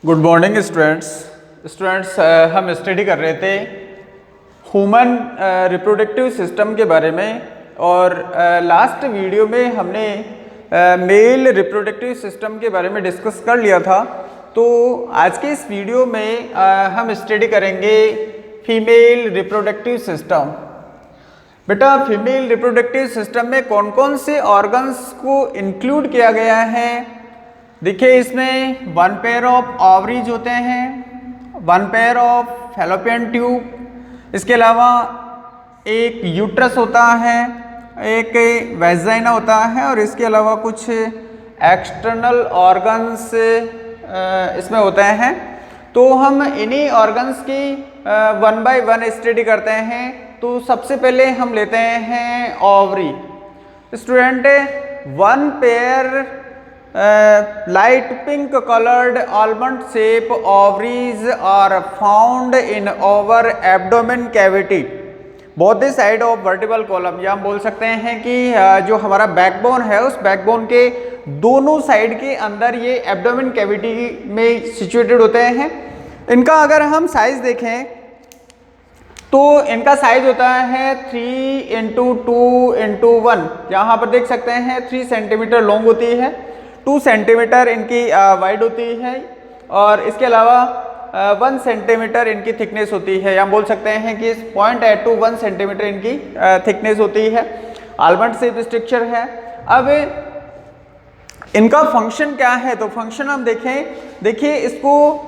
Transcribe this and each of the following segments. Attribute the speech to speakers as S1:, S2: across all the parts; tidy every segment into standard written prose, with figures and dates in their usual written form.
S1: Good morning students. हम study कर रहे थे ह्यूमन रिप्रोडक्टिव सिस्टम के बारे में और लास्ट वीडियो में हमने मेल रिप्रोडक्टिव सिस्टम के बारे में डिस्कस कर लिया था। तो आज के इस वीडियो में हम स्टडी करेंगे फीमेल रिप्रोडक्टिव सिस्टम। बेटा, फीमेल रिप्रोडक्टिव सिस्टम में कौन कौन से ऑर्गन्स को इंक्लूड किया गया है? देखिए, इसमें वन पेयर ऑफ ओवरीज होते हैं, one pair of fallopian tube, इसके अलावा एक यूट्रस होता है, एक वेजाइना होता है और इसके अलावा कुछ एक्सटर्नल ऑर्गन्स इसमें होते हैं। तो हम इन्हीं ऑर्गन्स की वन बाय वन स्टडी करते हैं। तो सबसे पहले हम लेते हैं ovary. Student, one pair light pink colored almond shape ovaries are found in our abdomen cavity both the side of vertebral column। या हम बोल सकते हैं कि जो हमारा बैकबोन है उस बैकबोन के दोनों साइड के अंदर ये एब्डोमेन कैविटी में सिचुएटेड होते हैं। इनका अगर हम साइज देखें तो इनका साइज होता है 3x2x1। यहाँ पर देख सकते हैं 3 सेंटीमीटर लॉन्ग होती है, 2 सेंटीमीटर इनकी वाइड होती है और इसके अलावा 1 सेंटीमीटर इनकी थिकनेस होती है। हम बोल सकते हैं कि 0.8 to 1 सेंटीमीटर इनकी थिकनेस होती है। आलमंड शेप स्ट्रक्चर है। अब इनका फंक्शन क्या है? तो फंक्शन हम देखिए इसको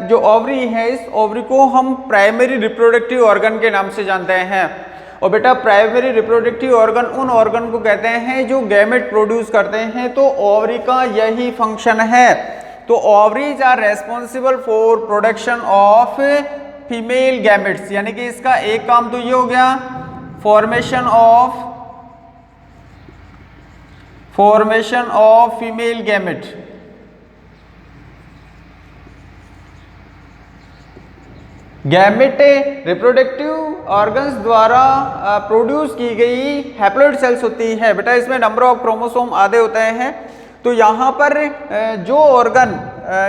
S1: जो ओवरी है, इस ओवरी को हम प्राइमरी रिप्रोडक्टिव ऑर्गन के नाम से जानते हैं। और बेटा, प्राइमरी रिप्रोडक्टिव ऑर्गन उन ऑर्गन को कहते हैं जो गैमेट प्रोड्यूस करते हैं। तो ओवरी का यही फंक्शन है। तो ovaries are responsible for production of female gametes, यानी कि इसका एक काम तो ये हो गया formation of female gamete. Gamete reproductive organs द्वारा प्रोड्यूस की गई हैप्लॉइड सेल्स होती है। बेटा, इसमें नंबर ऑफ क्रोमोसोम आधे होते हैं। तो यहाँ पर जो ऑर्गन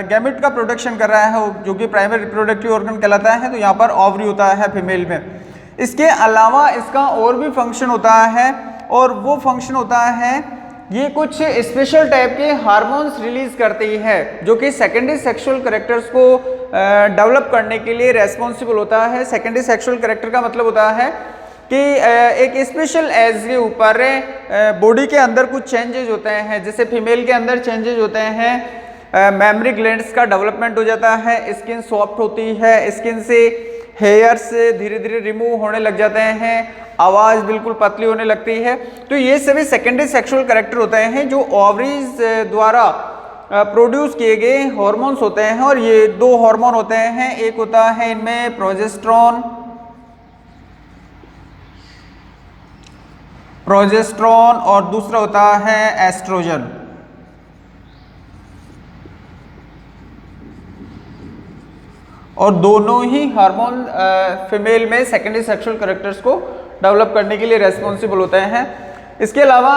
S1: गैमेट का प्रोडक्शन कर रहा है जो कि प्राइमरी रिप्रोडक्टिव ऑर्गन कहलाता है, तो यहाँ पर ओवरी होता है फीमेल में। इसके अलावा इसका और भी फंक्शन होता है और वो फंक्शन होता है ये कुछ स्पेशल टाइप के हार्मोन्स रिलीज करती है जो कि सेकेंडरी सेक्सुअल कैरेक्टर्स को डेवलप करने के लिए रेस्पॉन्सिबल होता है। सेकेंडरी सेक्सुअल कैरेक्टर का मतलब होता है कि एक स्पेशल एज के ऊपर बॉडी के अंदर कुछ चेंजेज होते हैं। जैसे फीमेल के अंदर चेंजेज होते हैं, मेमरी ग्लैंड्स का डेवलपमेंट हो जाता है, स्किन सॉफ्ट होती है, स्किन से हेयर्स धीरे धीरे रिमूव होने लग जाते हैं, आवाज़ बिल्कुल पतली होने लगती है। तो ये सभी सेकेंडरी सेक्सुअल कैरेक्टर होते हैं जो ओवरीज द्वारा प्रोड्यूस किए गए हार्मोन्स होते हैं। और ये 2 हार्मोन होते हैं, एक होता है इनमें प्रोजेस्टेरॉन और दूसरा होता है एस्ट्रोजन। और दोनों ही हार्मोन फीमेल में सेकेंडरी सेक्सुअल कैरेक्टर्स को डेवलप करने के लिए रेस्पॉन्सिबल होते हैं। इसके अलावा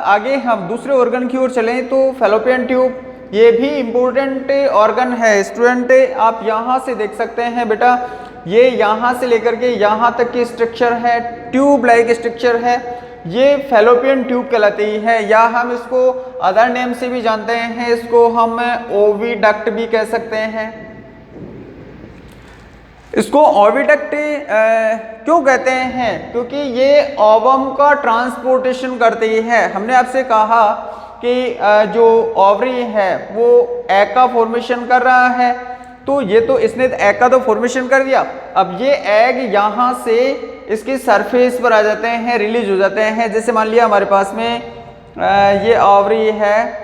S1: आगे हम दूसरे ऑर्गन की ओर चलें तो फैलोपियन ट्यूब, ये भी इम्पोर्टेंट ऑर्गन है। स्टूडेंट, आप यहाँ से देख सकते हैं बेटा, ये यहाँ से लेकर के यहाँ तक की स्ट्रक्चर है, ट्यूब लाइक स्ट्रक्चर है, ये फैलोपियन ट्यूब कहलाती है। या हम इसको अदर नेम से भी जानते हैं, इसको हम ओविडक्ट भी कह सकते हैं। इसको ओविडक्ट क्यों कहते हैं? क्योंकि ये ओवम का ट्रांसपोर्टेशन करती है। हमने आपसे कहा कि जो ओवरी है वो एग का फॉर्मेशन कर रहा है, तो ये तो इसने एग का तो फॉर्मेशन कर दिया। अब ये एग यहाँ से इसकी सरफेस पर आ जाते हैं, रिलीज हो जाते हैं। जैसे मान लिया हमारे पास में ये ओवरी है,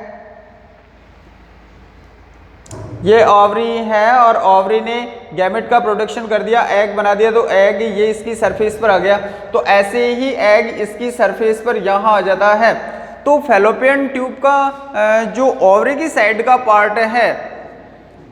S1: ये ओवरी है और ओवरी ने गैमेट का प्रोडक्शन कर दिया, एग बना दिया, तो एग ये इसकी सरफेस पर आ गया। तो ऐसे ही एग इसकी सरफेस पर यहाँ आ जाता है। तो फैलोपियन ट्यूब का जो ओवरी की साइड का पार्ट है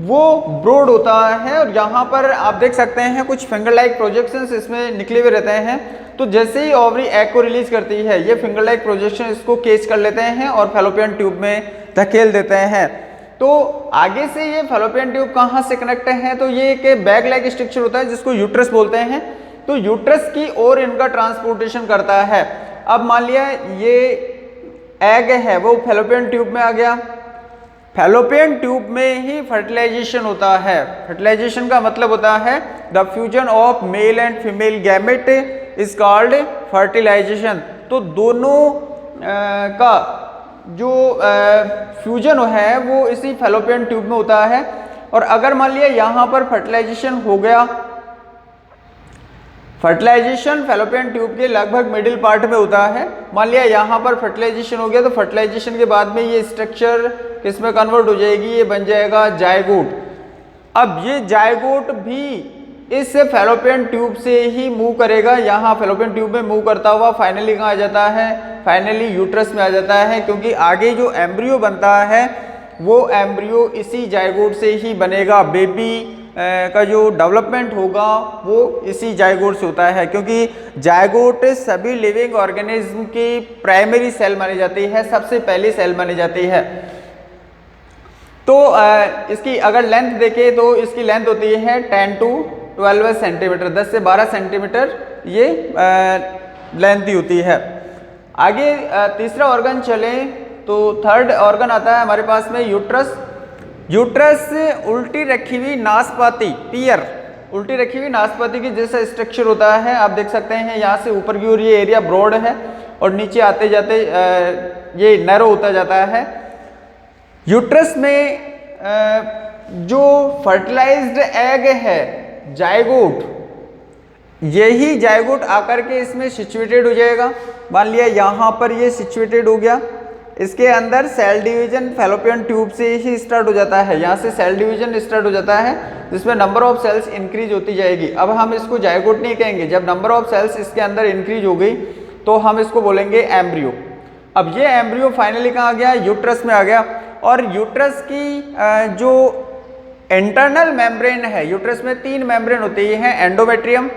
S1: वो ब्रॉड होता है और यहाँ पर आप देख सकते हैं कुछ फिंगर लाइक प्रोजेक्शंस इसमें निकले हुए रहते हैं। तो जैसे ही ओवरी एग को रिलीज करती है, ये फिंगर लाइक प्रोजेक्शन इसको कैच कर लेते हैं और फैलोपियन ट्यूब में धकेल देते हैं। तो आगे से ये फैलोपियन ट्यूब कहाँ से कनेक्ट है, तो ये एक बैग लाइक स्ट्रक्चर होता है जिसको यूट्रस बोलते हैं। तो यूट्रस की ओर इनका ट्रांसपोर्टेशन करता है। अब मान लिया ये एग है वो फैलोपियन ट्यूब में आ गया, फैलोपियन ट्यूब में ही फर्टिलाइजेशन होता है। फर्टिलाइजेशन का मतलब होता है the fusion of male and female gamete is called fertilization. तो दोनों का जो फ्यूजन है वो इसी फैलोपियन ट्यूब में होता है। और अगर मान लिया यहाँ पर फर्टिलाइजेशन हो गया, फर्टिलाइजेशन फैलोपियन ट्यूब के लगभग मिडिल पार्ट में होता है। मान लिया यहाँ पर फर्टिलाइजेशन हो गया, तो फर्टिलाइजेशन के बाद में ये स्ट्रक्चर किसमें कन्वर्ट हो जाएगी, ये बन जाएगा जायगोट। अब ये जायगोट भी इस फैलोपियन ट्यूब से ही मूव करेगा, यहाँ फैलोपियन ट्यूब में मूव करता हुआ फाइनली कहाँ आ जाता है, फाइनली यूट्रस में आ जाता है। क्योंकि आगे जो एम्ब्रियो बनता है वो एम्ब्रियो इसी जायगोट से ही बनेगा। बेबी का जो डेवलपमेंट होगा वो इसी जायगोट से होता है, क्योंकि जायगोट सभी लिविंग ऑर्गेनिज्म की प्राइमरी सेल मानी जाती है, सबसे पहली सेल मानी जाती है। तो इसकी अगर लेंथ देखें तो इसकी लेंथ होती है 10 to 12 सेंटीमीटर, 10 से 12 सेंटीमीटर ये लेंथ ही होती है। आगे तीसरा ऑर्गन चले तो थर्ड ऑर्गन आता है हमारे पास में यूट्रस। यूट्रस उल्टी रखी हुई नाशपाती, पियर, उल्टी रखी हुई नाशपाती की जैसा स्ट्रक्चर होता है। आप देख सकते हैं यहाँ से ऊपर की ओर ये एरिया ब्रॉड है और नीचे आते जाते ये नैरो होता जाता है। यूट्रस में जो फर्टिलाइज्ड एग है जायगोट, यही जायगोट आकर के इसमें सिचुएटेड हो जाएगा। मान लिया यहाँ पर ये सिचुएटेड हो गया, इसके अंदर सेल डिवीजन फैलोपियन ट्यूब से ही स्टार्ट हो जाता है। यहाँ से सेल डिवीजन स्टार्ट हो जाता है जिसमें नंबर ऑफ सेल्स इंक्रीज होती जाएगी। अब हम इसको जायगोट नहीं कहेंगे, जब नंबर ऑफ सेल्स इसके अंदर इंक्रीज हो गई तो हम इसको बोलेंगे एम्ब्रियो। अब ये एम्ब्रियो फाइनली कहाँ आ गया, यूट्रस में आ गया। और यूट्रस की जो इंटरनल मेम्ब्रेन है, यूट्रस में 3 मेम्ब्रेन होती हैं, एंडोमेट्रियम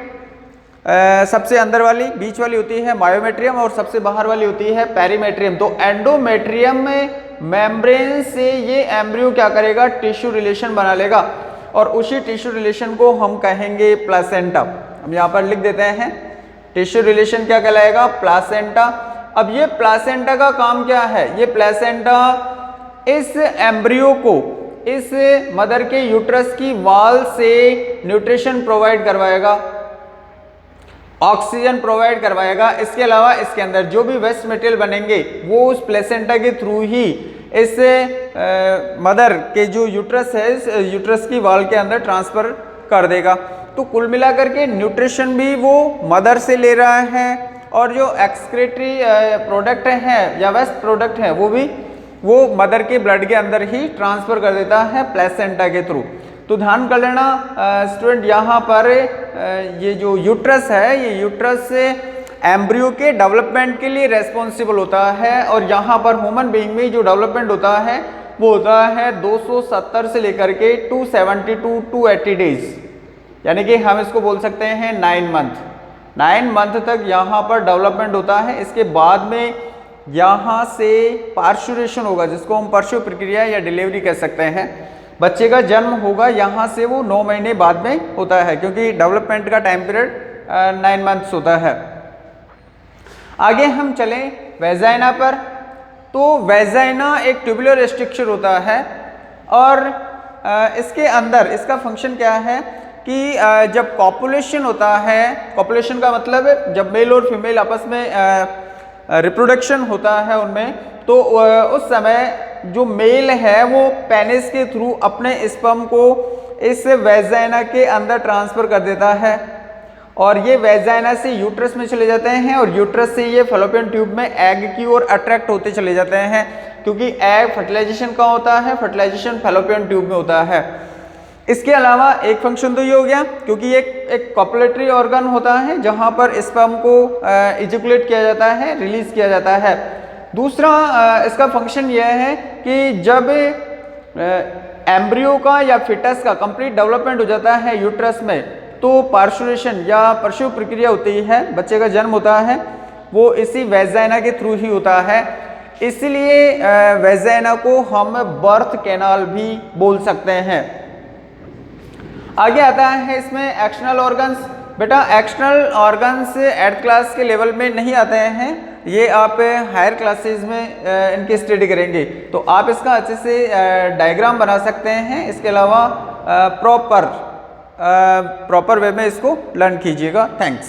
S1: सबसे अंदर वाली, बीच वाली होती है मायोमेट्रियम और सबसे बाहर वाली होती है पेरीमेट्रियम। तो एंडोमेट्रियम में मेम्ब्रेन से ये एम्ब्रियो क्या करेगा, टिश्यू रिलेशन बना लेगा और उसी टिश्यू रिलेशन को हम कहेंगे प्लासेंटा। हम यहाँ पर लिख देते हैं टिश्यू रिलेशन क्या कहलाएगा, प्लासेंटा। अब ये प्लासेंटा का काम क्या है, ये प्लासेंटा इस एम्ब्रियो को इस मदर के यूट्रस की वॉल से न्यूट्रिशन प्रोवाइड करवाएगा, ऑक्सीजन प्रोवाइड करवाएगा। इसके अलावा इसके अंदर जो भी वेस्ट मटेरियल बनेंगे वो उस प्लेसेंटा के थ्रू ही इस मदर के जो यूट्रस है, इस यूट्रस की वॉल के अंदर ट्रांसफर कर देगा। तो कुल मिलाकर के न्यूट्रिशन भी वो मदर से ले रहा है और जो एक्सक्रीटरी प्रोडक्ट हैं या वेस्ट प्रोडक्ट हैं वो मदर के ब्लड के अंदर ही ट्रांसफर कर देता है प्लेसेंटा के थ्रू। तो ध्यान कर लेना स्टूडेंट, यहाँ पर ये जो यूट्रस है, ये यूट्रस एम्ब्रियो के डेवलपमेंट के लिए रेस्पॉन्सिबल होता है। और यहाँ पर ह्यूमन बीइंग में जो डेवलपमेंट होता है वो होता है 270 से लेकर के 270 to 280 डेज, यानी कि हम इसको बोल सकते हैं 9 मंथ। 9 मंथ तक यहाँ पर डेवलपमेंट होता है। इसके बाद में यहाँ से पार्चुरेशन होगा, जिसको हम प्रसव प्रक्रिया या डिलीवरी कह सकते हैं। बच्चे का जन्म होगा यहाँ से वो 9 महीने बाद में होता है, क्योंकि डेवलपमेंट का टाइम पीरियड 9 मंथ्स होता है। आगे हम चलें वेजाइना पर। तो वेजाइना एक ट्यूबुलर स्ट्रक्चर होता है और इसके अंदर इसका फंक्शन क्या है कि जब कॉपुलेशन होता है, कॉपुलेशन का मतलब जब मेल और फीमेल आपस में रिप्रोडक्शन होता है उनमें, तो उस समय जो मेल है वो पेनिस के थ्रू अपने स्पर्म को इस वेजाइना के अंदर ट्रांसफर कर देता है और ये वेजाइना से यूट्रस में चले जाते हैं और यूट्रस से ये फैलोपियन ट्यूब में एग की ओर अट्रैक्ट होते चले जाते हैं, क्योंकि एग फर्टिलाइजेशन कहाँ होता है, फर्टिलाइजेशन फैलोपियन ट्यूब में होता है। इसके अलावा एक फंक्शन तो ये हो गया, क्योंकि एक कॉपुलेटरी ऑर्गन होता है जहाँ पर स्पर्म को इजैकुलेट किया जाता है, रिलीज किया जाता है। दूसरा इसका फंक्शन यह है कि जब एम्ब्रियो का या फिटस का कंप्लीट डेवलपमेंट हो जाता है यूट्रस में, तो पार्चुरेशन या प्रसव प्रक्रिया होती है, बच्चे का जन्म होता है, वो इसी वेजाइना के थ्रू ही होता है। इसलिए वेजाइना को हम बर्थ कैनाल भी बोल सकते हैं। आगे आता है इसमें एक्सटर्नल ऑर्गन्स। बेटा एक्सटर्नल ऑर्गन्स 8th क्लास के लेवल में नहीं आते हैं, ये आप हायर क्लासेस में इनकी स्टडी करेंगे, तो आप इसका अच्छे से डायग्राम बना सकते हैं। इसके अलावा प्रॉपर वे में इसको लर्न कीजिएगा। थैंक्स।